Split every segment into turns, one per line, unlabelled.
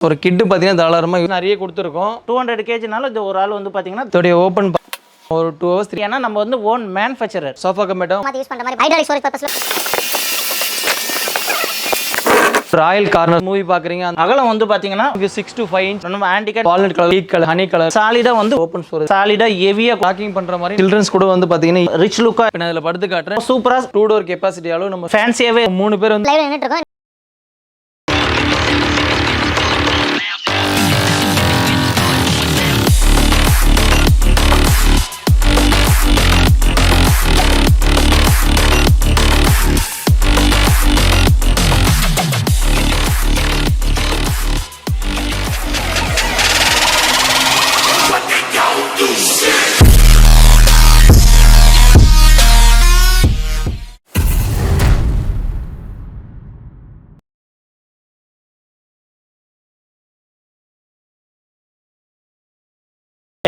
ஒரு கிட்டு பார்த்தீங்கன்னா தாராளமாக நிறைய கொடுத்துருக்கோம்.
200 kgனால இது ஒரு ஆள் வந்து பார்த்தீங்கன்னா
இதோடைய ஓப்பன் ஒரு 2 hours 3
ஏன்னா நம்ம வந்து ஓன் மேனுஃபேக்சரர்
சோஃபா கம்பேட்டோ
யூஸ் பண்ற மாதிரி ஹைட்ராலிக் ஸ்டோரேஜ் பர்பஸ்ல
ராயல் கார்னர் மூவி பார்க்குறீங்க.
அகலம் வந்து பார்த்தீங்கன்னா 6 to 5 inch. நம்ம ஆன்டிகட்
வால்நட் கலர், லீக் கலர், ஹனி கலர்,
சாலிடா வந்து
ஓப்பன் ஸ்டோரேஜ்,
சாலிடா ஹெவியா
வாக்கிங் பண்ணுற மாதிரி சில்ட்ரன்ஸ் கூட வந்து பார்த்தீங்கன்னா
ரிச் லுக்கா
நான் இதில் படுத்து காட்டுறேன்.
சூப்பரா
2 door கெப்பாசிட்டி அளவு நம்ம
ஃபேன்சியாவே
3 பேர் வந்து
லைவ்ல நின்னுட்டு இருக்கோம்.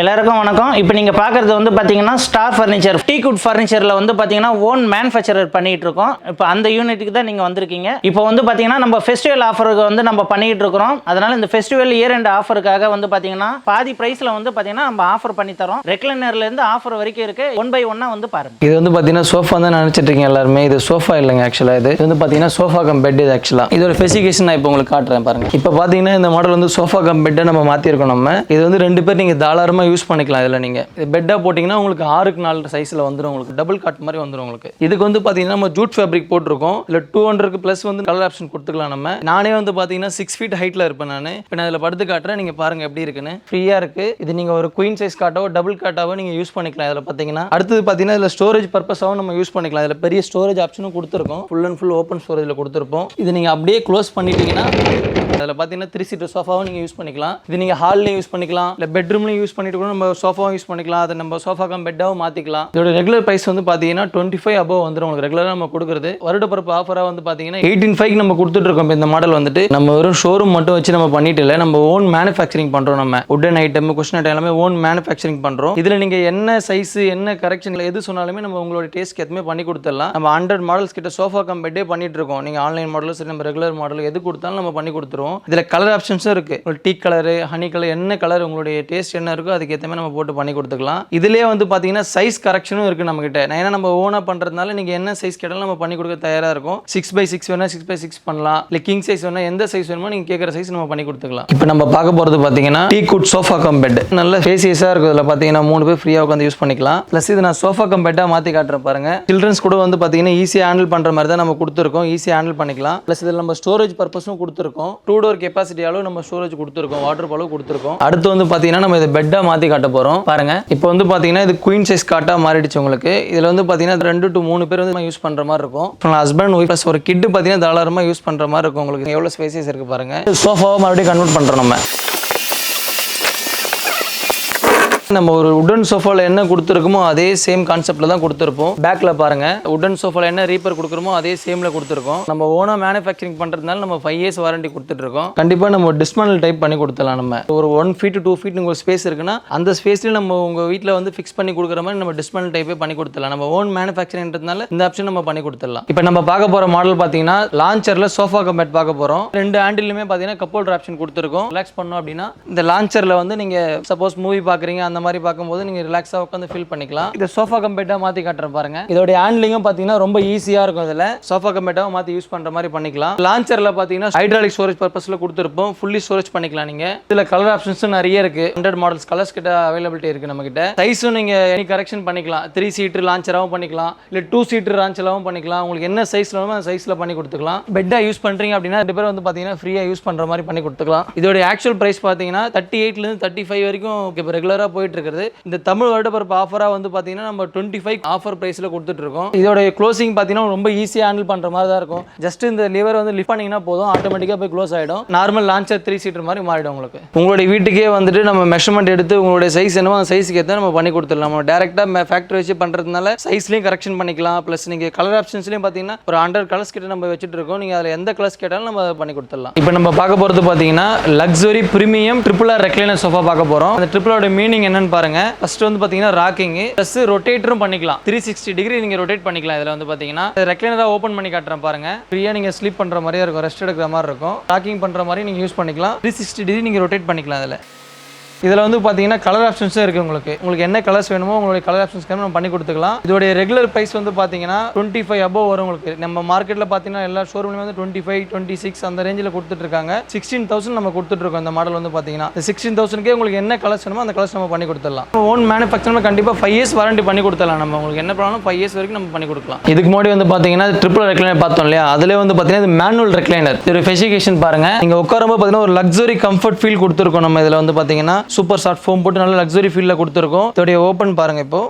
எல்லாருக்கும் வணக்கம். இப்போ நீங்கள் பார்க்குறது வந்து பார்த்தீங்கன்னா ஸ்டார் ஃபர்னிச்சர், டீக்குட் ஃபர்னிச்சரில் வந்து பார்த்தீங்கன்னா ஓன் மேனுஃபேக்சரர் பண்ணிகிட்டு இருக்கோம். இப்போ அந்த யூனிட்டுக்கு தான் நீங்கள் வந்திருக்கீங்க. இப்போ வந்து பார்த்தீங்கன்னா நம்ம ஃபெஸ்டிவல் ஆஃபருக்கு வந்து நம்ம பண்ணிகிட்டு இருக்கிறோம். அதனால் இந்த ஃபெஸ்டிவல் இயர் எண்ட் ஆஃபருக்காக வந்து பார்த்தீங்கன்னா பாதி ப்ரைஸில் வந்து பார்த்தீங்கன்னா நம்ம ஆஃபர் பண்ணி தரோம். ரெக்லைனர்லேருந்து ஆஃபர் வரைக்கும் இருக்குது. 1 by 1 வந்து பாருங்கள்.
இது வந்து பார்த்தீங்கன்னா சோஃபா தான் நினச்சிட்டு இருக்கீங்க எல்லாருமே. இது சோஃபா இல்லைங்க. ஆக்சுவலாக இது வந்து பார்த்தீங்கன்னா சோஃபா கம் பெட். இது ஆக்சுவலாக இதோட ஸ்பெசிஃபிகேஷன் நான் இப்போ உங்களுக்கு காட்டுறேன் பாருங்க. இப்போ பார்த்தீங்கன்னா இந்த மாடல் வந்து சோஃபா கம் பெட்டை நம்ம மாற்றிருக்கோம். நம்ம இது வந்து 2 பேர் நீங்கள் தாராளமாக யூஸ் பண்ணிக்கலாம். இதில் நீங்கள் இது பெட்டாக போட்டிங்கன்னா உங்களுக்கு 6க்கு 4 சைஸில் வந்துடும். உங்களுக்கு டபுள் காட் மாதிரி வந்துடும். உங்களுக்கு இதுக்கு வந்து பார்த்தீங்கன்னா நம்ம ஜூட் ஃபேப்ரிக் போட்டிருக்கோம். இல்லை 200க்கு ப்ளஸ் வந்து கலர் ஆப்ஷன் கொடுத்துக்கலாம். நம்ம நானே வந்து பார்த்தீங்கன்னா 6 feet ஹைட்டில் இருப்பேன். இப்போ நான் இதில் படுத்து காட்டுறேன். நீங்கள் பாருங்கள் எப்படி இருக்குன்னு. ஃப்ரீயாக இருக்குது. இது நீங்கள் ஒரு குயின் சைஸ் காட்டாவோ டபுள் காட்டாவோ நீங்கள் யூஸ் பண்ணிக்கலாம். இதில் பார்த்தீங்கன்னா அடுத்தது பார்த்தீங்கன்னா இதில் ஸ்டோரேஜ் பர்பஸாகவும் நம்ம யூஸ் பண்ணிக்கலாம். இதில் பெரிய ஸ்டோரேஜ் ஆப்ஷனும் கொடுத்துருக்கோம். ஃபுல் அண்ட் ஃபுல் ஓப்பன் ஸ்டோரேஜில் கொடுத்துருப்போம். இது நீங்கள் அப்படியே க்ளோஸ் பண்ணிட்டீங்கன்னா அதில் பார்த்தீங்கன்னா 3 seater சோஃபாவும் நீங்கள் யூஸ் பண்ணிக்கலாம். இது நீங்கள் ஹால்லையும் யூஸ் பண்ணிக்கலாம். இல்லை பெட்ரூம்லையும் யூஸ் பண்ணிட்டு கூட நம்ம சோஃபாவும் யூஸ் பண்ணிக்கலாம். அதை நம்ம சோஃபா கம் பெட்டாகவும் மாற்றிக்கலாம். இதோட ரெகுலர் ப்ரைஸ் வந்து பார்த்தீங்கன்னா 25 above வந்துடும். உங்களுக்கு ரெகுலராக நம்ம கொடுக்குறது வருடப்பிறப்பு ஆஃபராக வந்து பார்த்தீங்கன்னா 18.5 நம்ம கொடுத்துட்ருக்கோம். இப்போ இந்த மாடல் வந்துட்டு நம்ம வெறும் ஷோரூம் மட்டும் வச்சு நம்ம பண்ணிட்டு இல்லை, நம்ம ஓன் மேனுஃபேக்சரிங் பண்ணுறோம். நம்ம உட்டன் ஐட்டம், குஷன் ஐட்டம் எல்லாமே ஓன் மேனுஃபேக்சரிங் பண்ணுறோம். இதில் நீங்கள் என்ன சைஸ் என்ன கரெக்ஷனில் எது சொன்னாலுமே நம்ம உங்களோட டேஸ்ட்க்கு எதுவுமே பண்ணி கொடுத்துடலாம். நம்ம 100 மாடல்ஸ் கிட்ட சோஃபா கம் பெட்டே பண்ணிட்டு இருக்கோம். நீங்கள் ஆன்லைன் மாடலும் சரி, நம்ம ரெகுலர் மாடல் எது கொடுத்தாலும் நம்ம பண்ணி கொடுத்துருவோம். இதில் கலர் ஆப்ஷன்ஸும் இருக்குது. டீ கலரு, ஹனி கலர், என்ன கலர் உங்களுடைய டேஸ்ட் என்ன இருக்கோ அதுக்கு ஏற்ற நம்ம போட்டு பண்ணி கொடுத்துக்கலாம். இதுலேயே வந்து பார்த்தீங்கன்னா சைஸ் கரெக்ஷனும் இருக்குது நம்மகிட்ட. ஏன்னா நம்ம ஓனாக பண்ணுறதுனால நீங்கள் என்ன சைஸ் கேட்டாலும் நம்ம பண்ணி கொடுக்க தயாராக இருக்கும். 6x6 வேணா 6x6 பண்ணலாம். இல்லை கிங் சைஸ் வேணா எந்த சைஸ் வேணுமோ நீங்கள் கேட்குற சைஸ் நம்ம பண்ணி கொடுத்துக்கலாம். இப்போ நம்ம பார்க்க போகிறது பார்த்தீங்கன்னா டீக்குட் சோஃபா கம் பெட். நல்ல ஃபேசியஸாக இருக்கும். இதில் பார்த்தீங்கன்னா 3 பேர் ஃப்ரீயாக உட்காந்து யூஸ் பண்ணிக்கலாம். ப்ளஸ் இது நான் சோஃபா கம் பெட்டாக மாற்றி காட்டுறேன் பாருங்க. சில்ட்ரன்ஸ் கூட வந்து பார்த்தீங்கன்னா ஈஸியாக ஹேண்டில் பண்ணுற மாதிரி தான் நம்ம கொடுத்துருக்கோம். ஈஸியாக ஹேண்டில் பண்ணிக்கலாம். ப்ளஸ் இதில் நம்ம ஸ்டோரேஜ் பர்பஸும் கொடுத்துருக்கோம். 2 door கெப்பாசிட்டி அளவு நம்ம ஸ்டோரேஜ் கொடுத்துருக்கோம். வாட்டர் அளவு கொடுத்துருக்கோம். அடுத்து வந்து பார்த்தீங்கன்னா நம்ம இதை பெட்டாக மாற்றி காட்ட போகிறோம் பாருங்க. இப்போ வந்து பார்த்தீங்கன்னா இது குயின் சைஸ் காட்டா மாறிடுச்சு உங்களுக்கு. இதில் வந்து பார்த்தீங்கன்னா 2 to 3 பேர் வந்து யூஸ் பண்ணுற மாதிரி இருக்கும். இப்போ ஹஸ்பண்ட் ஒய்ஃப் ப்ளஸ் ஒரு கிட்டு பார்த்தீங்கன்னா தாராளமாக யூஸ் பண்ணுற மாதிரி இருக்கும். உங்களுக்கு எவ்வளோ ஸ்பேசியஸ் இருக்குது பாருங்க. சோஃபாவை மறுபடியும் கன்வெர்ட் பண்ணுறோம். நம்ம ஒரு உடன் சோஃபாவில் என்ன கொடுத்துருக்கோமோ அதே சேம் கான்செப்டில் தான் கொடுத்துருப்போம். பேக்கில் பாருங்கள், உடன் சோஃபாவில் என்ன ரீப்பர் கொடுக்குறோமோ அதே சேமில் கொடுத்துருக்கோம். நம்ம ஓனாக மேனுஃபேக்சரிங் பண்ணுறதுனால நம்ம 5 years வாரண்டி கொடுத்துட்ருக்கோம். கண்டிப்பாக நம்ம டிஸ்மேண்டில் டைப் பண்ணி கொடுத்துலாம். நம்ம ஒரு 1 feet 2 feet உங்களுக்கு ஸ்பேஸ் இருக்குன்னா அந்த ஸ்பேஸ்லேயும் நம்ம உங்கள் வீட்டில் வந்து ஃபிக்ஸ் பண்ணி கொடுக்குற மாதிரி நம்ம டிஸ்மேண்டில் டைப்பே பண்ணி கொடுத்துலாம். நம்ம ஓன் மேனுஃபேக்சரிங்கிறதுனால இந்த ஆப்ஷன் நம்ம பண்ணி கொடுத்துடலாம். இப்போ நம்ம பார்க்க போகிற மாடல் பார்த்தீங்கன்னா லான்ச்சரில் சோஃபா கம் பெட் பார்க்க போகிறோம். 2 ஹேண்டிலுமே பார்த்தீங்கன்னா கப் ஹோல்டர் ஆப்ஷன் கொடுத்துருக்கோம். ரிலாக்ஸ் பண்ணோம் அப்படின்னா இந்த லான்ச்சரில் வந்து நீங்கள் சப்போஸ் மூவி பார்க்குறீங்க அந்த மாதிரி பார்க்கும்போது நீங்கள் ரிலாக்ஸாக உட்காந்து ஃபீல் பண்ணிக்கலாம். இதை சோஃபா கம் பெட்டாக மாற்றி காட்டுறேன் பாருங்க. இதோட ஹேண்ட்லிங்கும் பார்த்தீங்கன்னா ரொம்ப ஈஸியாக இருக்கும். இதில் சோஃபா கம் பெட்டாக மாற்றி யூஸ் பண்ணுற மாதிரி பண்ணிக்கலாம். லான்ச்சரில் பார்த்தீங்கன்னா ஹைட்ராலிக் ஸ்டோரேஜ் பர்பஸில் கொடுத்துருப்போம். ஃபுல்லி ஸ்டோரேஜ் பண்ணிக்கலாம். நீங்கள் இதில் கலர் ஆப்ஷன்ஸும் நிறைய இருக்குது. 100 மாடல்ஸ் கலர்ஸ் கிட்ட அவைலபிலிட்டி இருக்குது நம்ம கிட்ட. சைஸும் நீங்கள் எனி கரெக்ஷன் பண்ணிக்கலாம். 3 seater லான்ச்சராகவும் பண்ணிக்கலாம், இல்லை 2 seater லான்ச்சராகவும் பண்ணிக்கலாம். உங்களுக்கு என்ன சைஸில் வேணுமோ அந்த சைஸில் பண்ணி கொடுத்துக்கலாம். பெட்டாக யூஸ் பண்ணுறீங்க அப்படின்னா 2 பேர் வந்து பார்த்தீங்கன்னா ஃப்ரீயாக யூஸ் பண்ணுற மாதிரி பண்ணி கொடுத்துக்கலாம். இதோட ஆக்சுவல் ப்ரைஸ் பார்த்தீங்கன்னா 38லேருந்து 35 வரைக்கும் இப்போ ரெகுலராக போயிட்டு இருக்குது. இந்த தமிழ் வருடப்பிறப்பு ஆஃபராக வந்து பார்த்தீங்கன்னா நம்ம 25 ஆஃபர் ப்ரைஸில் கொடுத்துட்டு இருக்கோம். இதோட க்ளோசிங் பார்த்தீங்கன்னா ரொம்ப ஈஸியாக ஹேண்டில் பண்ணுற மாதிரி தான் இருக்கும். ஜஸ்ட் இந்த லிவர் வந்து லிஃப்ட் பண்ணிங்கன்னா போதும், ஆட்டோமேட்டிக்காக போய் க்ளோஸ் ஆகிடும். நார்மல் லான்ச்சர் 3 seater மாதிரி மாறிடும். உங்களுக்கு உங்களுடைய வீட்டுக்கே வந்துட்டு நம்ம மெஷர்மெண்ட் எடுத்து உங்களுடைய சைஸ் என்னவோ அந்த சைஸுக்கு ஏற்ற நம்ம பண்ணி கொடுத்துடலாம். நம்ம டேரெக்டாக ஃபேக்டரி வச்சு பண்ணுறதுனால சைஸ்லையும் கரெக்ஷன் பண்ணிக்கலாம். ப்ளஸ் நீங்கள் கலர் ஆப்ஷன்ஸ்லையும் பார்த்தீங்கன்னா ஒரு 100 கலர்ஸ் கிட்ட நம்ம வச்சுட்டு இருக்கோம். நீங்கள் அதில் எந்த கலர்ஸ் கேட்டாலும் நம்ம பண்ணி கொடுத்துடலாம். இப்போ நம்ம பார்க்க போகிறது பார்த்தீங்கன்னா luxury premium triple R recliner sofa பார்க்க போகிறோம். அந்த ட்ரிபிளோட மீனிங் என்னன்னு பாருங்க. ஃபர்ஸ்ட் வந்து பாத்தீங்கன்னா ராக்கிங் ப்ளஸ் ரொட்டேட்டரும் பண்ணிக்கலாம். 360 டிகிரி நீங்க ரொட்டேட் பண்ணிக்கலாம். இதுல வந்து பாத்தீங்கன்னா ரெக்லைனரா ஓபன் பண்ணி காட்டுறேன் பாருங்க. ஃப்ரீயா நீங்க ஸ்லீப் பண்ற மாதிரியே இருக்கும், ரெஸ்ட் எடுக்கிற மாதிரி இருக்கும். ராக்கிங் பண்ற மாதிரி நீங்க யூஸ் பண்ணிக்கலாம். 360 டிகிரி நீங்க ரொட்டேட் பண்ணிக்கலாம். இதில் வந்து பார்த்தீங்கன்னா கலர் ஆப்ஷன்ஸும் இருக்குது. உங்களுக்கு என்ன கலர்ஸ் வேணுமோ உங்களுடைய கலர் ஆப்ஷன்ஸ் நம்ம பண்ணி கொடுத்துக்கலாம். இதோடைய ரெகுலர் ப்ரைஸ் வந்து பார்த்தீங்கன்னா 25 above வரும் உங்களுக்கு. நம்ம மார்க்கெட்டில் பார்த்தீங்கன்னா எல்லா ஷோரூம்லையும் வந்து 25, 26 அந்த ரேஞ்சில் கொடுத்துட்ருக்காங்க. 16,000 நம்ம கொடுத்துட்ருக்கோம். இந்த மாடல் வந்து பார்த்தீங்கன்னா இந்த 16,000க்கே உங்களுக்கு என்ன கலர்ஸ் வேணுமோ அந்த கலர்ஸ் நம்ம பண்ணி கொடுத்துடலாம். ஓன் மேனுஃபேக்சர் கண்டிப்பாக 5 years வாரண்டி பண்ணி கொடுத்துடலாம். நம்ம உங்களுக்கு என்ன ப்ராப்ளம் 5 years வரைக்கும் நம்ம பண்ணி கொடுக்கலாம். இதுக்கு முன்னாடி வந்து பார்த்தீங்கன்னா ட்ரிபிள் ரெக்லைனர் பார்த்தோம் இல்லையா, அதிலே வந்து பார்த்தீங்கன்னா இது மேனுவல் ரெக்லைனர். இது ஸ்பெசிஃபிகேஷன் பாருங்க. நீங்கள் உட்காரும்போது பார்த்தீங்கன்னா ஒரு லக்ஸரி கம்ஃபர்ட் ஃபீல் கொடுத்துருக்கோம். நம்ம இதில் வந்து பார்த்தீங்கன்னா சூப்பர் சாஃப்ட் ஃபோம் போட்டு நல்ல லக்ஸரி ஃபீல்ல கொடுத்துருக்கோம். இதோடைய ஓப்பன் பாருங்க. இப்போ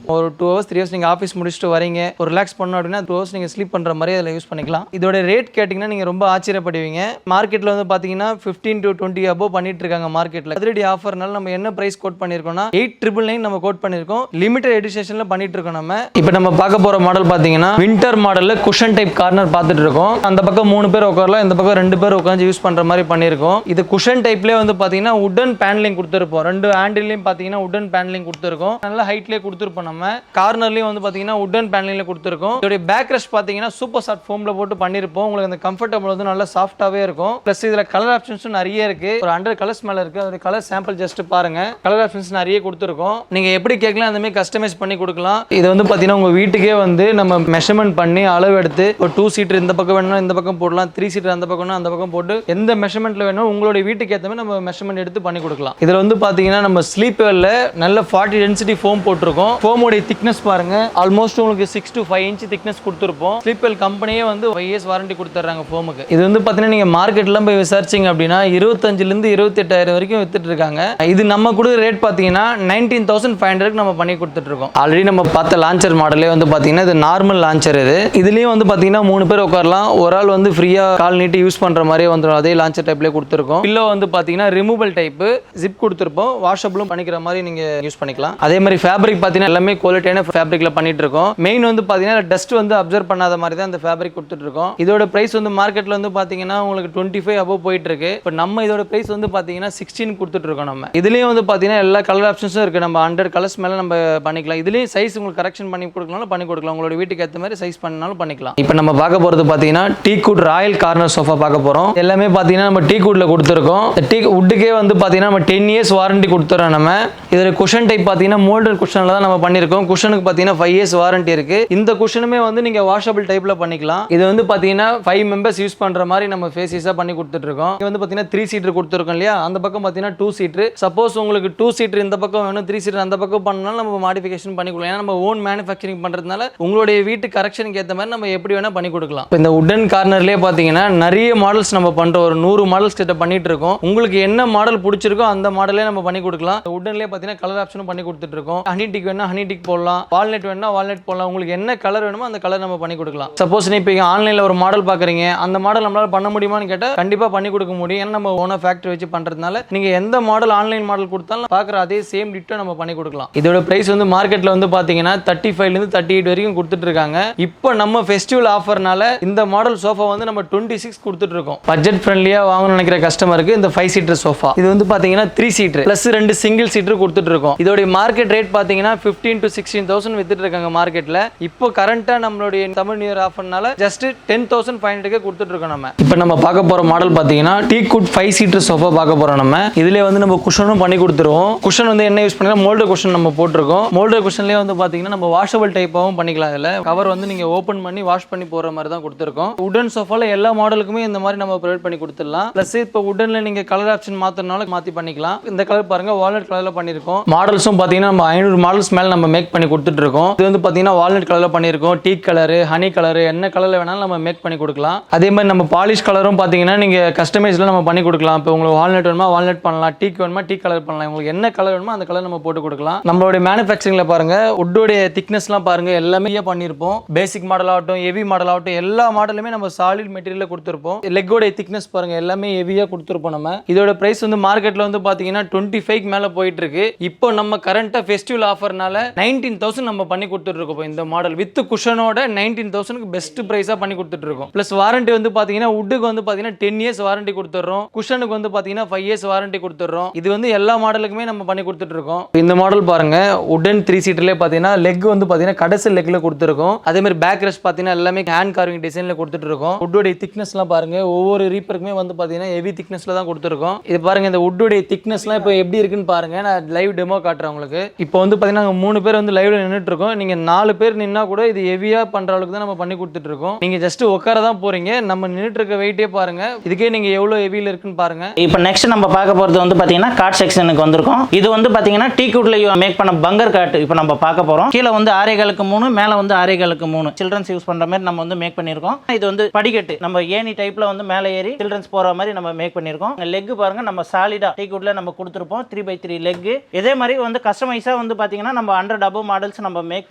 ஒரு 2 hours 3 hours நீங்கள் ஆஃபீஸ் முடிச்சுட்டு வரீங்க, ஒரு ரிலாக்ஸ் பண்ணணும் அப்படின்னா 2 hours நீங்கள் ஸ்லீப் பண்ணுற மாதிரி அதில் யூஸ் பண்ணிக்கலாம். இதோட ரேட் கேட்டிங்கன்னா நீங்கள் ரொம்ப ஆச்சரியப்படுவீங்க. மார்க்கெட்டில் வந்து பார்த்தீங்கன்னா 15 to 20 above பண்ணிட்டு இருக்காங்க மார்க்கெட்டில். அதிரடி ஆஃபர்னால நம்ம என்ன ப்ரைஸ் கோட் பண்ணியிருக்கோம்னா 8,999 நம்ம கோட் பண்ணியிருக்கோம். லிமிடெட் எடிஷனில் பண்ணிட்டு இருக்கோம். நம்ம இப்போ நம்ம பார்க்க போகிற மாடல் பார்த்தீங்கன்னா வின்டர் மாடலில் குஷன் டைப் கார்னர் பார்த்துட்டு இருக்கோம். அந்த பக்கம் 3 பேர் உட்காரலாம், இந்த பக்கம் 2 பேர் உட்காந்து யூஸ் பண்ணுற மாதிரி பண்ணியிருக்கோம். இது குஷன் டைப்லேயே வந்து பார்த்தீங்கன்னா உடன் பேனலிங் கொடுத்துருப்போம். 2 ஹேண்டிலையும் பார்த்தீங்கன்னா உடன் பேனலிங் கொடுத்துருக்கோம். நல்ல ஹைட்லேயே கொடுத்துருப்போம். நம்ம கார்னர்லயும் வந்து பாத்தீங்கன்னா உடன் பேனலிங்ல கொடுத்திருக்கோம். இதோட பேக் ரெஸ்ட் பாத்தீங்கன்னா சூப்பர் சாஃப்ட் ஃபோம்ல போட்டு பண்ணிருப்போம். உங்களுக்கு அந்த கம்ஃபர்டபிள் வந்து நல்லா சாஃப்ட்டாவே இருக்கும். பிளஸ் இதுல கலர் ஆப்ஷன்ஸும் நிறைய இருக்கு. ஒரு 100 கலர்ஸ் மேல இருக்கு. அதோட கலர் சாம்பிள் ஜஸ்ட் பாருங்க. கலர் ஆப்ஷன்ஸ் நிறைய கொடுத்திருக்கோம். நீங்க எப்படி கேட்கலாம் அந்த மாதிரி கஸ்டமைஸ் பண்ணி கொடுக்கலாம். இது வந்து பாத்தீங்கன்னா உங்க வீட்டுக்கே வந்து நம்ம மெஷர்மெண்ட் பண்ணி அளவு எடுத்து ஒரு 2 சீட்டர் இந்த பக்கம் வேணும்னா இந்த பக்கம் போடலாம், 3 சீட்டர் அந்த பக்கம்னா அந்த பக்கம் போட்டு எந்த மெஷர்மெண்ட்ல வேணும் உங்களுடைய வீட்டுக்கு ஏற்ற மாதிரி நம்ம மெஷர்மெண்ட் எடுத்து பண்ணி கொடுக்கலாம். இதுல வந்து பாத்தீங்கன்னா நம்ம ஸ்லீப் வெல்ல நல்ல 40 டென்சிட்டி ஃபோம் போட்டிருக்கோம். ஃபோமோட திக்னஸ் பாருங்க. ஆல்மோஸ்ட் உங்களுக்கு 6 to 5 inch திக்னஸ் கொடுத்துருப்போம். ஸ்லீப்வெல் கம்பெனியே வந்து 5 years வாரண்டி கொடுத்துறாங்க ஃபோமுக்கு. இது வந்து பார்த்தீங்கன்னா நீங்கள் மார்க்கெட்லாம் போய் விசாரிச்சிங்க அப்படின்னா 25,000 to 28,000 வரைக்கும் வித்துட்டு இருக்காங்க. இது நம்ம கொடுக்குற ரேட் பார்த்தீங்கன்னா 19,500 நம்ம பண்ணி கொடுத்துட்டு இருக்கோம். ஆல்ரெடி நம்ம பார்த்த லான்ச்சர் மாடலே வந்து பார்த்தீங்கன்னா இது நார்மல் லான்ச்சர். இதுலேயும் வந்து பார்த்தீங்கன்னா 3 பேர் உட்காரலாம். ஒரு ஆள் வந்து ஃப்ரீயாக கால் நீட்டி யூஸ் பண்ணுற மாதிரியே வந்துடும். அதே லான்ச்சர் டைப்லேயே கொடுத்துருக்கோம். பில்லோ வந்து பார்த்தீங்கன்னா ரிமூவல் டைப்பு ஜிப் கொடுத்துருப்போம். வாஷபிளும் பண்ணிக்கிற மாதிரி நீங்கள் யூஸ் பண்ணிக்கலாம். அதே மாதிரி ஃபேப்ரிக் பார்த்தீங்கன்னா எல்லாமே குவாலிட்டியான ஃபேப்ரிக்ல பண்ணிட்டு இருக்கோம். மெயின் வந்து பாத்தீங்கன்னா டஸ்ட் வந்து அப்சர்வ் பண்ணாத மாதிரி தான் இந்த ஃபேப்ரிக் கொடுத்துட்டு இருக்கோம். இதோட பிரைஸ் வந்து மார்க்கெட்ல வந்து பாத்தீங்கன்னா உங்களுக்கு 25 above போயிட்டு இருக்கு. இப்போ நம்ம இதோட பிரைஸ் வந்து பாத்தீங்கன்னா 16 கொடுத்துட்டு இருக்கோம். நம்ம இதுலயும் வந்து பாத்தீங்கன்னா எல்லா கலர் ஆப்ஷன்ஸும் இருக்கு. நம்ம 100 கலர்ஸ் மேல நம்ம பண்ணிக்கலாம். இதுலயும் சைஸ் உங்களுக்கு கரெக்ஷன் பண்ணி கொடுக்கலாம்னு பண்ணி கொடுக்கலாம். உங்களோட வீட்டுக்கு ஏற்ற மாதிரி சைஸ் பண்ணாலும் பண்ணிக்கலாம். இப்போ நம்ம பார்க்க போறது பாத்தீங்கன்னா டீக்வுட் ராயல் கார்னர் சோஃபா பார்க்க போறோம். எல்லாமே பாத்தீங்கன்னா நம்ம டீக்வுட்ல கொடுத்துருக்கோம். டீக் வுட்டுக்கே வந்து பாத்தீங்கன்னா நம்ம 10 years வாரண்டி கொடுத்துறோம். நம்ம இதோட குஷன் டைப் பாத்தீங்கன்னா மோல்டட் குஷன்ல தான் நம்ம பண்ணிருக்கோம். குஷனுக்கு பாத்தீங்கன்னா 5 years வாரண்டி இருக்கு. இந்த குஷனுமே வந்து நீங்க வாஷபிள் டைப்ல பண்ணிக்கலாம். இது வந்து பாத்தீங்கன்னா 5 members யூஸ் பண்ற மாதிரி நம்ம ஃபேஸஸா பண்ணி கொடுத்துட்டு இருக்கோம். இது வந்து பாத்தீங்கன்னா 3 சீட்டர் கொடுத்துருக்கோம் இல்லையா, அந்த பக்கம் பாத்தீங்கன்னா 2 சீட்டர். சப்போஸ் உங்களுக்கு 2 சீட்டர் இந்த பக்கம் வேணும், 3 சீட்டர் அந்த பக்கம் பண்ணனால நம்ம மாடிஃபிகேஷன் பண்ணி கொடுக்கலாம். ஏன்னா நம்ம ஓன் மேனுஃபேக்சரிங் பண்றதுனால உங்களுடைய வீட்டு கரெக்ஷனுக்கு ஏற்ற மாதிரி நம்ம எப்படி வேணா பண்ணி கொடுக்கலாம். இந்த உடன் கார்னர்லயே பாத்தீங்கன்னா நிறைய மாடல்ஸ் நம்ம பண்றோம். ஒரு 100 மாடல்ஸ் கிட்ட பண்ணிட்டு இருக்கோம். உங்களுக்கு என்ன மாடல் பிடிச்சிருக்கோ அந்த மாடலே நம்ம பண்ணி கொடுக்கலாம். உடன்லயே பாத்தீங்கன்னா கலர் ஆப்ஷனும் பண்ணி கொடுத்துட்டு இருக்கோம். ஹனி டிக் வேணா ஹனி டிக் போடலாம், வால்நட் வேணா வால்நட் போடலாம். உங்களுக்கு என்ன கலர் வேணுமோ அந்த கலர் நம்ம பண்ணி கொடுக்கலாம். சப்போஸ் நீ இப்போ ஆன்லைனில் ஒரு மாடல் பார்க்குறீங்க, அந்த மாடல் நம்மளால பண்ண முடியுமான்னு கேட்டால் கண்டிப்பாக பண்ணி கொடுக்க முடியும். ஏன்னா நம்ம ஓனா ஃபேக்டரி வச்சு பண்ணுறதுனால நீங்கள் எந்த மாடல் ஆன்லைன் மாடல் கொடுத்தாலும் பார்க்குற அதே சேம் டிட்டோ நம்ம பண்ணி கொடுக்கலாம். இதோட பிரைஸ் வந்து மார்க்கெட்டில் வந்து பார்த்தீங்கன்னா 35 to 38 வரைக்கும் கொடுத்துட்டு இருக்காங்க. இப்போ நம்ம ஃபெஸ்டிவல் ஆஃபர்னால இந்த மாடல் சோஃபா வந்து நம்ம 26 கொடுத்துட்டு இருக்கோம். பட்ஜெட் ஃப்ரெண்ட்லியாக வாங்கணும்னு நினைக்கிற கஸ்டமருக்கு இந்த 5 சீட்டர் சோஃபா இது வந்து பார்த்தீங்கன்னா 3 சீட்டர் ப்ளஸ் 2 சிங்கிள் சீட்டர் கொடுத்துட்டு இருக்கோம். இதோட மார்க்கெட் ரேட் பார்த்தீங்கன்னா 15 to 16,000 வித்துட்டு இருக்காங்க மார்க்கெட்டில். இப்போ கரண்டா நம்மளுடைய தமிழ் நியூ இயர் ஆஃபர்னால ஜஸ்ட் 10,500 கொடுத்துட்டு இருக்கோம். நம்ம இப்போ நம்ம பார்க்க போற மாடல் பாத்தீங்கன்னா டீக்வுட் 5 சீட்டர் சோஃபா பார்க்க போறோம். நம்ம இதுல வந்து நம்ம குஷனும் பண்ணி கொடுத்துருவோம். குஷன் வந்து என்ன யூஸ் பண்ணா மோல்டர் குஷன் நம்ம போட்டிருக்கோம். மோல்டர் குஷன்லயே வந்து பாத்தீங்கன்னா நம்ம வாஷபிள் டைப்பாவும் பண்ணிக்கலாம். இதுல கவர் வந்து நீங்க ஓபன் பண்ணி வாஷ் பண்ணி போற மாதிரி தான் கொடுத்துருக்கோம். உடன் சோஃபால எல்லா மாடலுக்குமே இந்த மாதிரி நம்ம ப்ரொவைட் பண்ணி கொடுத்துடலாம். பிளஸ் இப்போ உடன்ல நீங்க கலர் ஆப்ஷன் மாத்தினால மாத்தி பண்ணிக்கலாம். இந்த கலர் பாருங்க வால்நட் கலர்ல பண்ணிருக்கோம். மாடல்ஸும் பாத்தீங்கன்னா நம்ம 500 மாடல்ஸ் மேல நம்ம மேக் பண்ணி கொடுத்துட்டு இருக்கோம். இது வந்து பாத்தீங்கன்னா வால்நட் கலர்ல பண்ணிருக்கோம். டீக் கலர், ஹனி கலர், என்ன கலர்ல வேணாலும் நம்ம மேக் பண்ணி கொடுக்கலாம். அதே மாதிரி நம்ம பாலிஷ் கலரும் பாத்தீங்கன்னா நீங்க கஸ்டமைஸ்ல நம்ம பண்ணி கொடுக்கலாம். இப்போ உங்களுக்கு வால்நட் வேணுமா வால்நட் பண்ணலாம், டீக் வேணுமா டீக் கலர் பண்ணலாம். உங்களுக்கு என்ன கலர் வேணுமோ அந்த கலர் நம்ம போட்டு கொடுக்கலாம். நம்மளோட மேனுஃபேக்சரிங்ல பாருங்க உட்டோட திக்னஸ்லாம் பாருங்க எல்லாமே பண்ணிருப்போம். பேசிக் மாடல் ஆகட்டும், ஹெவி மாடல் ஆகட்டும், எல்லா மாடலுமே நம்ம சாலிட் மெட்டீரியல்ல கொடுத்துருப்போம். லெக்கோட திக்னஸ் பாருங்க எல்லாமே ஹெவியா கொடுத்துருப்போம். நம்ம இதோட பிரைஸ் வந்து மார்க்கெட்ல வந்து பாத்தீங்கன்னா 25 மேல போயிட்டு இருக்கு. இப்போ நம்ம கரண்டா ஃபெஸ்டிவல் ஆஃபர்னால 19,000 நம்ம பண்ணி கொடுத்துட்ருக்கோம். இந்த மாடல் வித் குஷனோட 19,000க்கு பெஸ்ட் ப்ரைஸாக பண்ணி கொடுத்துட்ருக்கோம். ப்ளஸ் வாரண்டி வந்து பார்த்தீங்கன்னா வுட்டுக்கு வந்து பார்த்தீங்கன்னா 10 years வாரண்டி கொடுத்துட்றோம். குஷனுக்கு வந்து பார்த்தீங்கன்னா 5 years வாரண்டி கொடுத்துட்றோம். இது வந்து எல்லா மாடலுக்குமே நம்ம பண்ணி கொடுத்துட்ருக்கோம். இந்த மாடல் பாருங்க, உடன் 3 சீட்டர்லேயே பார்த்தீங்கன்னா லெக் வந்து பார்த்தீங்கன்னா கடைசி லெக்ல கொடுத்துருக்கோம். அதே மாதிரி பேக் ரெஸ்ட் பார்த்தீங்கன்னா எல்லாமே ஹேண்ட் கார்விங் டிசைனில் கொடுத்துட்ருக்கோம். வுட்டோடைய திக்னஸ்லாம் பாருங்க, ஒவ்வொரு ரீப்பருக்குமே வந்து பார்த்தீங்கன்னா ஹெவி திக்னஸ்ல தான் கொடுத்துருக்கோம். இது பாருங்க, இந்த வுட்டோடைய திக்னஸ்லாம் இப்போ எப்படி இருக்குன்னு பாருங்க. நான் லைவ் டெமோ காட்டுறேன் உங்களுக்கு. இப்போ வந்து பார்த்தீங்கன்னா 3 பேர் வந்து லைவ்ல நின்றுட்டு இருக்கோம். நீங்க 4 பேர் நின்னா கூட இது ஹெவியா பண்ற அளவுக்கு தான் நம்ம பண்ணி கொடுத்துட்டு இருக்கோம். நீங்க ஜஸ்ட் உட்கார தான் போறீங்க. நம்ம நின்றுட்டு இருக்க வெயிட்டே பாருங்க. இதுக்கே நீங்க எவ்வளவு ஹெவியில இருக்குன்னு பாருங்க.
இப்போ நெக்ஸ்ட் நம்ம பார்க்க போறது வந்து பாத்தீங்கன்னா கார்ட் செக்ஷனுக்கு வந்திருக்கோம். இது வந்து பாத்தீங்கன்னா டீக்வுட்ல மேக் பண்ண பங்கர் கார்ட் இப்போ நம்ம பார்க்க போறோம். கீழே வந்து 6.3 மேல வந்து 6.3 சில்ட்ரன்ஸ் யூஸ் பண்ற மாதிரி நம்ம வந்து மேக் பண்ணிருக்கோம். இது வந்து படிக்கட்டு நம்ம ஏணி டைப்ல வந்து மேலே ஏறி சில்ட்ரன்ஸ் போற மாதிரி நம்ம மேக் பண்ணிருக்கோம். லெக் பாருங்க, நம்ம சாலிடா டீக்வுட்ல நம்ம கொடுத்துருப்போம் 3x3 லெக். இதே மாதிரி வந்து கஸ்டமைஸா வந்து பாத்தீங்கன்னா நம்ம 100 above மாடல்ஸ் நம்ம மேக்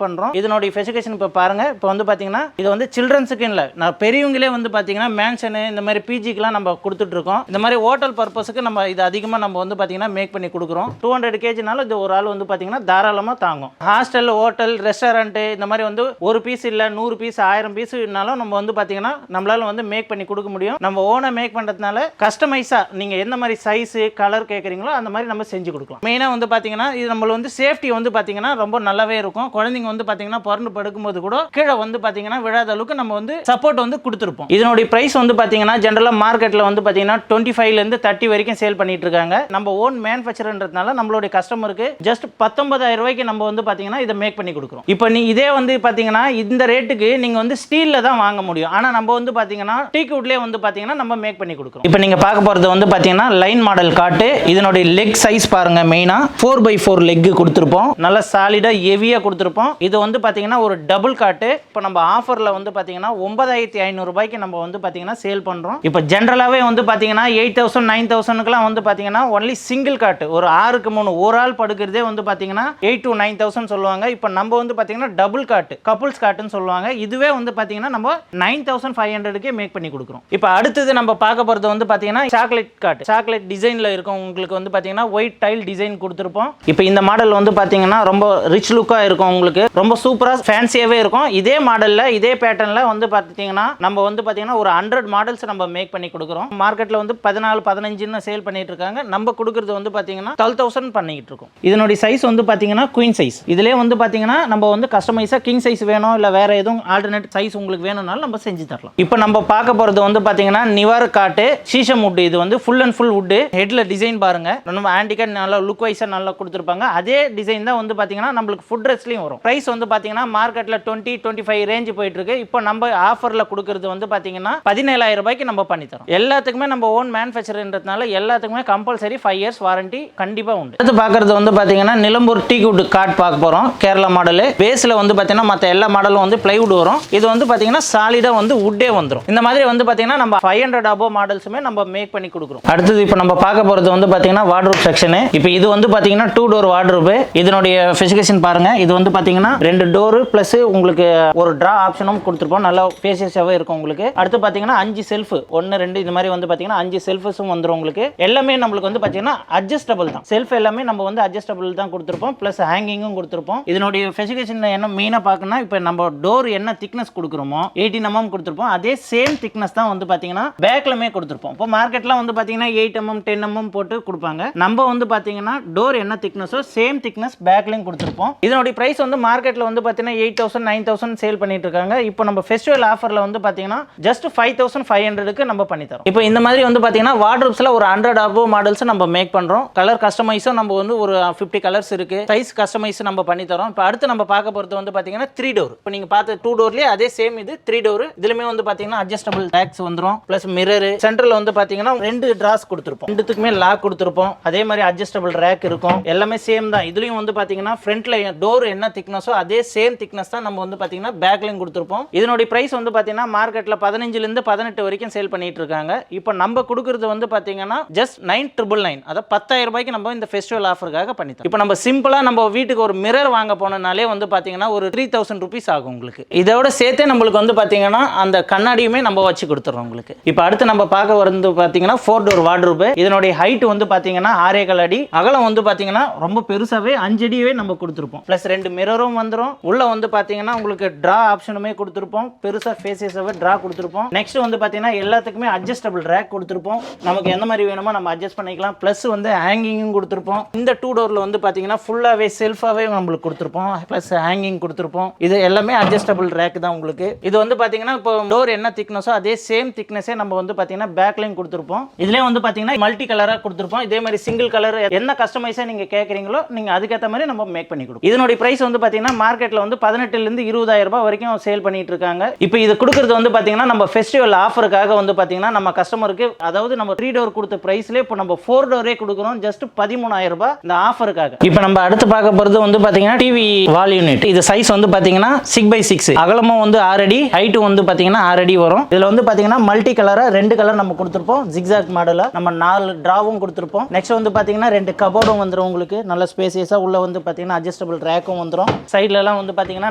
பண்றோம். இதனுடைய ஸ்பெசிஃபிகேஷன் இப்போ பாருங்க. இப்போ வந்து பாத்தீங்கன்னா இது வந்து சில்ட்ரன்ஸுக்கு இல்ல, நான் பெரியவங்களே வந்து பாத்தீங்கன்னா மேன்ஷன் இந்த மாதிரி பிஜிக்குலாம் நம்ம கொடுத்துட்டு இருக்கோம். இந்த மாதிரி ஹோட்டல் பர்பஸ்க்கு நம்ம இது அதிகமா நம்ம வந்து பாத்தீங்கன்னா மேக் பண்ணி கொடுக்குறோம். 200 kgனால இது ஒரு ஆள் வந்து பாத்தீங்கன்னா தாராளமா தாங்கும். ஹாஸ்டல், ஹோட்டல், ரெஸ்டாரண்ட் இந்த மாதிரி வந்து ஒரு பீஸ் இல்ல 100 பீஸ் 1000 பீஸ்னாலும் நம்ம வந்து பாத்தீங்கன்னா நம்மளால வந்து மேக் பண்ணி கொடுக்க முடியும். நம்ம ஓனா மேக் பண்றதுனால கஸ்டமைஸா நீங்க எந்த மாதிரி சைஸ் கலர் கேட்குறீங்களோ அந்த மாதிரி நம்ம செஞ்சு கொடுக்கலாம். மெயினா வந்து பாத்தீங்கன்னா இது நம்மள வந்து சேஃப்டி வந்து பாத்தீங்கன்னா ரொம்ப நல்லாவே இருக்கும். குழந்தைங்க வந்து பாத்தீங்கன்னா பிறந்து படுக்கும்போது கூட கீழே வந்து பாத்தீங்கன்னா விழாத அளவுக்கு நம்ம வந்து சப்போர்ட் வந்து கொடுத்துருப்போம். இதனுடைய பிரைஸ் வந்து பாத்தீங்கன்னா ஜெனரலா மார்க்கெட்ல வந்து பாத்தீங்கன்னா 25 ல இருந்து 30 வரைக்கும் சேல் பண்ணிட்டு இருக்காங்க. நம்ம ஓன் மேனுஃபேக்சர்ன்றதுனால நம்மளுடைய கஸ்டமருக்கு ஜஸ்ட் 19,000 ரூபாய்க்கு நம்ம வந்து பாத்தீங்கன்னா இதை மேக் பண்ணி கொடுக்குறோம். இப்போ நீ இதே வந்து பாத்தீங்கன்னா இந்த ரேட்டுக்கு நீங்க வந்து ஸ்டீல்ல தான் வாங்க முடியும். ஆனா நம்ம வந்து பாத்தீங்கன்னா டீக்வுட்லயே வந்து பாத்தீங்கன்னா நம்ம மேக் பண்ணி கொடுக்குறோம். இப்போ நீங்க பார்க்க போறது வந்து பாத்தீங்கன்னா லைன் மாடல் காட்டு. இதனுடைய லெக் சைஸ் பாருங்க, மெயினா 4x4 லெக் கொடுத்துருப்போம். நல்ல சாலிடா ஹெவியா கொடுத்துருப்போம். இது வந்து பாத்தீங்கன்னா ஒரு டபுள் காட்டு. இப்போ நம்ம ஆஃபர்ல வந்து பாத்தீங்கன்னா 9,500 ரூபாய்க்கு நம்ம வந்து பாத்தீங்கன்னா சேல் பண்றோம். இப்போ ஜெனரலாவே வந்து பாத்தீங்கன்னா 8,000 9,000க்குலாம் வந்து பாத்தீங்கன்னா ஒன்லி சிங்கிள் காட்டு ஒரு 6க்கு 3 ஒரு ஆள் படுக்கிறதே வந்து பாத்தீங்கன்னா 8 to 9,000 சொல்லுவாங்க. இப்போ நம்ம வந்து பாத்தீங்கன்னா டபுள் காட்டு கப்புள்ஸ் காட்டுன்னு சொல்லுவாங்க. இதுவே வந்து பாத்தீங்கன்னா நம்ம 9,500க்கே மேக் பண்ணி கொடுக்குறோம். இப்போ அடுத்தது நம்ம பார்க்க போறது வந்து பாத்தீங்கன்னா சாக்லேட் காட்டு. சாக்லேட் டிசைன்ல இருக்கும். உங்களுக்கு வந்து பாத்தீங்கன்னா ஒயிட் டைல் டிசைன் கொடுத்துருப்போம். இப்போ இந்த மாடல் வந்து பாத்தீங்கன்னா ரொம்ப ரிச் லுக்கா இருக்கும். உங்களுக்கு ரொம்ப சூப்பரா ஃபேன்சியாவே இருக்கும். இதே மாடல்ல இதே பேட்டர்ன்ல வந்து பாத்தீங்கன்னா நம்ம வந்து பாத்தீங்கன்னா ஒரு 100 மாடல்ஸ் நம்ம மேக் பண்ணி கொடுக்குறோம். மார்க்கெட்ல வந்து 14 15ன்னு சேல் பண்ணிட்டு இருக்காங்க. நம்ம கொடுக்குறது வந்து பாத்தீங்கன்னா 12,000 பண்ணிட்டு இருக்கோம். இதனுடைய சைஸ் வந்து பாத்தீங்கன்னா குயின் சைஸ். இதுலயே வந்து பாத்தீங்கன்னா நம்ம வந்து கஸ்டமைஸா கிங் சைஸ் வேணும் இல்ல வேற எதுவும் ஆல்டர்னேட் சைஸ் உங்களுக்கு வேணும்னாலும் நம்ம செஞ்சு தரலாம். இப்போ நம்ம பார்க்க போறது வந்து பாத்தீங்கன்னா நிவார் காட்டு சீசம் வுட். இது வந்து ஃபுல் அண்ட் ஃபுல் வுட். ஹெட்ல டிசைன் பாருங்க, நம்ம ஆன்டிகட் நல்லா லுக் வைஸா நல்லா கொடுத்துருப்பாங்க. அதே டிசைன் தான் வந்து பாத்தீங்கன்னா நம்மளுக்கு ஃபுட் ட்ரெஸ்லயும் வரும். பிரைஸ் வந்து பாத்தீங்கன்னா மார்க்கெட்ல 20-25 ரேஞ்ச் போயிட்டு இருக்கு. இப்போ நம்ம ஆஃபர்ல கொடுக்கிறது வந்து பாத்தீங்கன்னா 17,000 ரூபாய்க்கு நம்ம பண்ணி தரோம். எல்லாத்துக்குமே நம்ம ஓன் மேனுஃபேக்சர்ன்றதுனால எல்லாத்துக்குமே கம்பல்சரி 5 years வாரண்டி கண்டிப்பா உண்டு. அடுத்து பார்க்கறது வந்து பாத்தீங்கன்னா நிலம்பூர் டீக்வுட் கார்ட் பார்க்க போறோம். கேரளா மாடல். பேஸ்ல வந்து பாத்தீங்கன்னா மத்த எல்லா மாடலும் வந்து பிளைவுட் வரும். இது வந்து பாத்தீங்கன்னா சாலிடா வந்து வுட்டே வந்துரும். இந்த மாதிரி வந்து பாத்தீங்கன்னா நம்ம 500 above மாடல்ஸுமே நம்ம மேக் பண்ணி கொடுக்குறோம். அடுத்தது இப்போ நம்ம பார்க்க போறது வந்து பாத்தீங்கன்னா வார்ட்ரோப் செக்ஷன். இப்போ இது வந்து பாத்தீங்கன்னா 2 door வார்ட்ரோப். இதனுடைய ஸ்பெசிஃபிகேஷன் பாருங்க. இது வந்து பாத்தீங்கன்னா 2 டோர் பிளஸ் உங்களுக்கு ஒரு டிரா ஆப்ஷனும் கொடுத்துருப்போம். நல்லா ஸ்பேசியஸாவே இருக்கும் உங்களுக்கு. அடுத்து பாத்தீங்கன்னா 5 செல்ஃப் 1 2 இந்த மாதிரி வந்து பாத்தீங்கன்னா 5 செல்ஃப்ஸும் வந்துரும் உங்களுக்கு. எல்லாமே நம்மளுக்கு வந்து பாத்தீங்கன்னா அட்ஜஸ்டபிள் தான். செல்ஃப் எல்லாமே நம்ம வந்து அட்ஜஸ்டபிள் தான் கொடுத்துருப்போம். பிளஸ் ஹேங்கிங்கும் கொடுத்துருப்போம். இதனுடைய ஸ்பெசிஃபிகேஷன் என்ன மெயினா பார்க்கணும்னா இப்போ நம்ம டோர் என்ன திக்னஸ் கொடுக்குறோமோ 18 mm கொடுத்துருப்போம். அதே சேம் திக்னஸ் தான் வந்து பாத்தீங்கன்னா பேக்லமே கொடுத்துருப்போம். இப்போ மார்க்கெட்ல வந்து பாத்தீங்கன்னா 8 mm 10 mm போட்டு கொடுப்பாங்க. நம்ம வந்து பாத்தீங்கன்னா டோர் என்ன திக்னஸோ சேம் திக்னஸ் பேக்லயும் கொடுத்துருப்போம். இதனுடைய பிரைஸ் வந்து மார்க்கெட்ல வந்து பாத்தீங்கன்னா 8,000 9,000 சேல் பண்ணிட்டு இருக்காங்க. இப்போ நம்ம ஃபெஸ்டிவல் ஆஃபர்ல வந்து பாத்தீங்கன்னா ஜஸ்ட் 5,500க்கு நம்ம பண்ணி தரோம். இப்போ இந்த மாதிரி வந்து பாத்தீங்கன்னா வார்ட்ரோப்ஸ்ல ஒரு 100 above மாடல்ஸ் நம்ம மேக் பண்றோம். கலர் கஸ்டமைஸும் நம்ம வந்து ஒரு 50 கலர்ஸ் இருக்கு. சைஸ் கஸ்டமைஸ் நம்ம பண்ணி தரோம். இப்போ அடுத்து நம்ம பார்க்க போறது வந்து பாத்தீங்கன்னா 3 door. இப்போ நீங்க பார்த்த 2 doorலயே அதே சேம் இது 3 door. இதுலயுமே வந்து பாத்தீங்கன்னா அட்ஜஸ்டபிள் ரேக்ஸ் வந்துரும். பிளஸ் மிரர் சென்டர்ல வந்து பாத்தீங்கன்னா 2 டிராஸ் கொடுத்துருப்போம். ரெண்டுத்துக்குமே லாக் கொடுத்துருப்போம். அதே மாதிரி அட்ஜஸ்டபிள் ரேக் இருக்கும். எல்லாமே சேம் தான். இதுலயும் வந்து பாத்தீங்கன்னா ஃப்ரண்ட்ல டோர் என்ன திக்னஸோ அதே சேம் திக்னஸ் தான் நம்ம வந்து பாத்தீங்கன்னா பேக்லயும் கொடுத்துருப்போம். இதனுடைய பிரைஸ் வந்து பாத்தீங்கன்னா மார்க்கெட்ல 15 ல இருந்து 18 வரைக்கும் சேல் பண்ணிட்டு இருக்காங்க. இப்போ நம்ம கொடுக்குறது வந்து பாத்தீங்கன்னா ஜஸ்ட் 9,999 அதாவது 10,000 ரூபாய்க்கு நம்ம இந்த ஃபெஸ்டிவல் ஆஃபருக்காக பண்ணி தரோம். இப்போ நம்ம சிம்பிளா நம்ம வீட்டுக்கு ஒரு மிரர் வாங்க போனனாலே வந்து பாத்தீங்கன்னா ஒரு 3,000 rupees ஆகும் உங்களுக்கு. இதோட சேர்த்தே நம்மளுக்கு வந்து பாத்தீங்கன்னா அந்த கண்ணாடியுமே நம்ம வச்சு கொடுத்துறோம் உங்களுக்கு. இப்போ அடுத்து நம்ம பார்க்க வந்து பாத்தீங்கன்னா 4 door வார்ட்ரோப். இதனுடைய ஹைட் வந்து பாத்தீங்கன்னா 6.25 அடி, அகலம் வந்து பாத்தீங்கன்னா ரொம்ப பெருசாவே 5 அடியே நம்ம கொடுத்துருக்கோம். கொடுத்துருப்போம். ப்ளஸ் 2 மிரரும் வந்துடும். உள்ள வந்து பார்த்தீங்கன்னா உங்களுக்கு ட்ரா ஆப்ஷனுமே கொடுத்துருப்போம். பெருசாக ஃபேஸஸாகவே ட்ரா கொடுத்துருப்போம். நெக்ஸ்ட் வந்து பார்த்தீங்கன்னா எல்லாத்துக்குமே அட்ஜஸ்டபிள் ரேக் கொடுத்துருப்போம். நமக்கு எந்த மாதிரி வேணுமோ நம்ம அட்ஜஸ்ட் பண்ணிக்கலாம். ப்ளஸ் வந்து ஹேங்கிங்கும் கொடுத்துருப்போம். இந்த 2 டோரில் வந்து பார்த்தீங்கன்னா ஃபுல்லாகவே செல்ஃபாகவே நம்மளுக்கு கொடுத்துருப்போம். ப்ளஸ் ஹேங்கிங் கொடுத்துருப்போம். இது எல்லாமே அட்ஜஸ்டபிள் ரேக் தான் உங்களுக்கு. இது வந்து பார்த்தீங்கன்னா இப்போ டோர் என்ன திக்னஸோ அதே சேம் திக்னஸே நம்ம வந்து பார்த்தீங்கன்னா பேக்லையும் கொடுத்துருப்போம். இதுலேயே வந்து பார்த்தீங்கன்னா மல்டி கலராக கொடுத்துருப்போம். இதே மாதிரி சிங்கிள் கலர் என்ன கஸ்டமைஸாக நீங்கள் கேட்குறீங்களோ நீங்கள் அதுக்கேற்ற மாதிரி நம்ம மேக் பண்ணி கொடுப்போம். இதனுடைய பிரைஸ் வந்து பார்த்தீங்கன்னா மார்க்கெட்டில் வந்து 18,000 20,000 ரூபாய் வரைக்கும் சேல் பண்ணிட்டு இருக்காங்க. இப்போ இது கொடுக்குறது வந்து பார்த்தீங்கன்னா நம்ம ஃபெஸ்டிவல் ஆஃபருக்காக வந்து பார்த்தீங்கன்னா நம்ம கஸ்டமருக்கு, அதாவது நம்ம 3 டோர் கொடுத்த பிரைஸ்லேயே இப்போ நம்ம 4 டோரே கொடுக்குறோம் ஜஸ்ட் 13,000 ரூபாய் இந்த ஆஃபருக்காக. இப்போ நம்ம அடுத்து பார்க்க போகிறது வந்து பார்த்தீங்கன்னா டிவி வால் யூனிட். இது சைஸ் வந்து பார்த்தீங்கன்னா 6x6, அகலமும் வந்து 6 அடி, ஹைட்டும் வந்து பார்த்தீங்கன்னா 6 அடி வரும். இதில் வந்து பார்த்தீங்கன்னா மல்டி கலராக 2 கலர் நம்ம கொடுத்துருப்போம். ஜிக்ஸாக் மாடலில் நம்ம 4 டிராவும் கொடுத்துருப்போம். நெக்ஸ்ட் வந்து பார்த்தீங்கன்னா 2 கபோர்டும் வந்துடும். உங்களுக்கு நல்ல ஸ்பேசியஸாக உள்ள வந்து பார்த்தீங்கன்னா அட்ஜஸ்டபிள் ரேக்கும் வந்துடும். சைட்லலாம் வந்து பார்த்தீங்கன்னா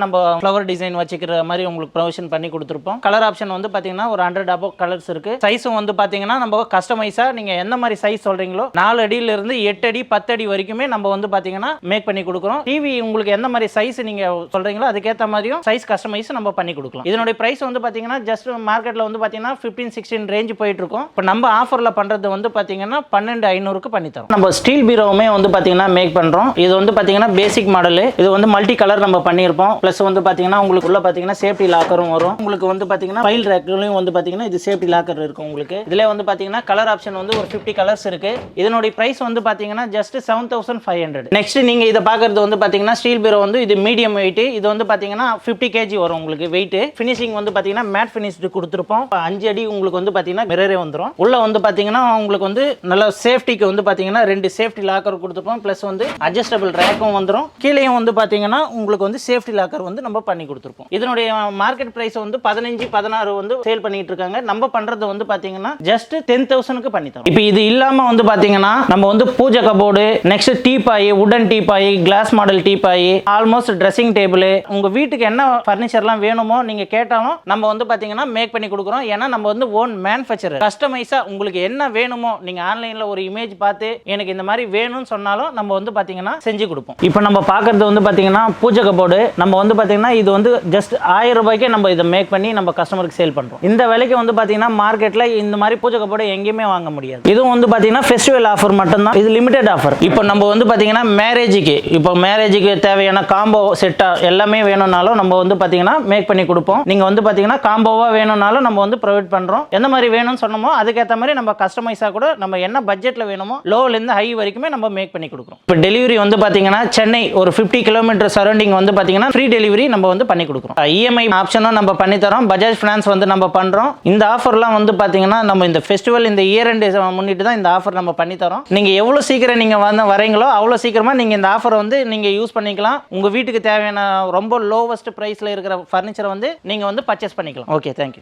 நம்ம ஃப்ளவர் டிசைன் வச்சுக்கிற மாதிரி உங்களுக்கு ப்ரொவிஷன் பண்ணி கொடுத்துருப்போம். கலர் ஆப்ஷன் வந்து பார்த்தீங்கன்னா ஒரு 100 அபோவ் கலர்ஸ் இருக்கு. சைஸும் வந்து பார்த்தீங்கன்னா நம்ம கஸ்டமைஸாக நீங்கள் எந்த மாதிரி சைஸ் சொல்கிறீங்களோ 4 அடியிலிருந்து 8 அடி 10 அடி வரைக்குமே நம்ம வந்து பார்த்தீங்கன்னா மேக் பண்ணி கொடுக்குறோம். டிவி உங்களுக்கு எந்த மாதிரி சைஸ் நீங்கள் சொல்கிறீங்களோ அதுக்கேற்ற மாதிரியும் சைஸ் கஸ்டமைஸ் நம்ம பண்ணி கொடுக்கலாம். இதனுடைய பிரைஸ் வந்து பார்த்தீங்கன்னா ஜஸ்ட் மார்க்கெட்டில் வந்து பார்த்தீங்கன்னா 15-16 ரேஞ்ச் போயிட்டு இருக்கும். இப்போ நம்ம ஆஃபரில் பண்ணுறது வந்து பார்த்தீங்கன்னா 12,500க்கு பண்ணி தரோம். நம்ம ஸ்டீல் பீரோவுமே வந்து பார்த்தீங்கன்னா மேக் பண்ணுறோம். இது வந்து பார்த்தீங்கன்னா பேசிக் மாடலு. இது வந்து மல்டி கலர் நம்ம பண்ணியிருப்போம். ப்ளஸ் வந்து பார்த்தீங்கன்னா உங்களுக்கு உள்ள பார்த்தீங்கன்னா சேஃப்டி லாக்கரும் வரும். உங்களுக்கு வந்து பார்த்தீங்கன்னா ஃபைல் ரேக்லையும் வந்து பார்த்தீங்கன்னா இது சேஃப்டி லாக்கர் இருக்கும் உங்களுக்கு. இதில் வந்து பார்த்தீங்கன்னா கலர் ஆப்ஷன் வந்து ஒரு 50 கலர்ஸ் இருக்கு. இதனுடைய பிரைஸ் வந்து பார்த்தீங்கன்னா ஜஸ்ட் 7,500. நெக்ஸ்ட் நீங்க இதை பார்க்கறது வந்து பார்த்தீங்கன்னா ஸ்டீல் பீரோ வந்து இது மீடியம் வெயிட். இது வந்து பார்த்தீங்கன்னா 50 kg வரும் உங்களுக்கு வெயிட். ஃபினிஷிங் வந்து பார்த்தீங்கன்னா மேட் ஃபினிஷ்டு கொடுத்துருப்போம். 5 அடி உங்களுக்கு வந்து பார்த்தீங்கன்னா மிரரே வந்துடும். உள்ள வந்து பார்த்தீங்கன்னா உங்களுக்கு வந்து நல்ல சேஃப்டிக்கு வந்து பார்த்தீங்கன்னா 2 சேஃப்டி லாக்கர் கொடுத்துருப்போம். ப்ளஸ் வந்து அட்ஜஸ்டபிள் ரேக்கும் வந்துடும். கீழேயும் வந்து பார்த்தீங்கன்னா உங்களுக்கு வந்து சேஃப்டி லாக்கர் வந்து நம்ம பண்ணி கொடுத்துருப்போம். இதனுடைய மார்க்கெட் பிரைஸ் வந்து 15-16 வந்து சேல் பண்ணிட்டு இருக்காங்க. நம்ம பண்றது வந்து பார்த்தீங்கன்னா ஜஸ்ட் 10,000க்கு பண்ணி தரோம். இப்போ இது இல்லாம வந்து பார்த்தீங்கன்னா நம்ம வந்து பூஜை கபோர்டு, நெக்ஸ்ட் டீபாய், உடன் teapoy, glass model teapoy, almost dressing table, உங்க வீட்டுக்கு என்ன ஃபர்னிச்சர்லாம் வேணுமோ நீங்க கேட்டாலும் நம்ம வந்து பார்த்தீங்கன்னா மேக் பண்ணி கொடுக்குறோம். ஏன்னா நம்ம வந்து ஓன் மேனுஃபேக்சரர். கஸ்டமைஸா உங்களுக்கு என்ன வேணுமோ நீங்க ஆன்லைன்ல ஒரு இமேஜ் பார்த்து எனக்கு இந்த மாதிரி வேணும்னு சொன்னாலும் நம்ம வந்து பார்த்தீங்கன்னா செஞ்சு கொடுப்போம். இப்போ நம்ம பார்க்கறது வந்து பார்த்தீங்கன்னா பூஜை கபோர்டு. நம்ம வந்து பார்த்தீங்கன்னா இது வந்து ஜஸ்ட் 1000 ரூபாய்க்கு நம்ம இதை மேக் பண்ணி நம்ம கஸ்டமருக்கு சேல் பண்றோம். இந்த விலைக்கு வந்து பார்த்தீங்கன்னா மார்க்கெட்ல இந்த மாதிரி பூஜை கபோர்டு எங்கேயுமே வாங்க முடியாது. இதுவும் வந்து பார்த்தீங்கன்னா ஃபெஸ்டிவல் ஆஃபர் மட்டும்தான். இது லிமிடெட் ஆஃபர். இப்போ நம்ம வந்து பார்த்தீங்கன்னா மேரேஜுக்கு தேவையான காம்போ செட்டா எல்லாமே வேணும்னாலும் நம்ம வந்து பார்த்தீங்கன்னா மேக் பண்ணி கொடுப்போம். நீங்க வந்து பார்த்தீங்கன்னா காம்போவா வேணும்னாலும் நம்ம வந்து ப்ரொவைட் பண்றோம். எந்த மாதிரி வேணும்னு சொன்னோமோ அதுக்கேற்ற மாதிரி நம்ம கஸ்டமைஸா கூட நம்ம என்ன பட்ஜெட்ல வேணுமோ லோல இருந்து ஹை வரைக்குமே நம்ம மேக் பண்ணி கொடுக்குறோம். இப்போ டெலிவரி வந்து பார்த்தீங்கன்னா சென்னை ஒரு 50 கிலோமீட்டர் சரௌண்டிங் வந்து பார்த்தீங்கன்னா ஃப்ரீ டெலிவரி நம்ம வந்து பண்ணி கொடுக்குறோம். இஎம்ஐ ஆப்ஷனும் நம்ம பண்ணி தரோம். பஜாஜ் ஃபினான்ஸ் வந்து நம்ம பண்றோம். இந்த ஆஃபர்லாம் வந்து பார்த்தீங்கன்னா நம்ம இந்த ஃபெஸ்டிவல் இந்த இயர் எண்ட் முன்னிட்டு தான் இந்த ஆஃபர் நம்ம பண்ணி தரோம். நீங்க எவ்வளவு சீக்கிரம் நீங்க வரீங்களோ அவ்வளவு சீக்கிரமா நீங்க இந்த ஆஃபர் வந்து நீங்க யூஸ் பண்ணிக்கலாம். உங்க வீட்டுக்கு தேவையான ரொம்ப லோவஸ்ட் பிரைஸ்ல இருக்கிற ஃபர்னிச்சரை வந்து நீங்க வந்து பர்ச்சேஸ் பண்ணிக்கலாம். Okay, thank you.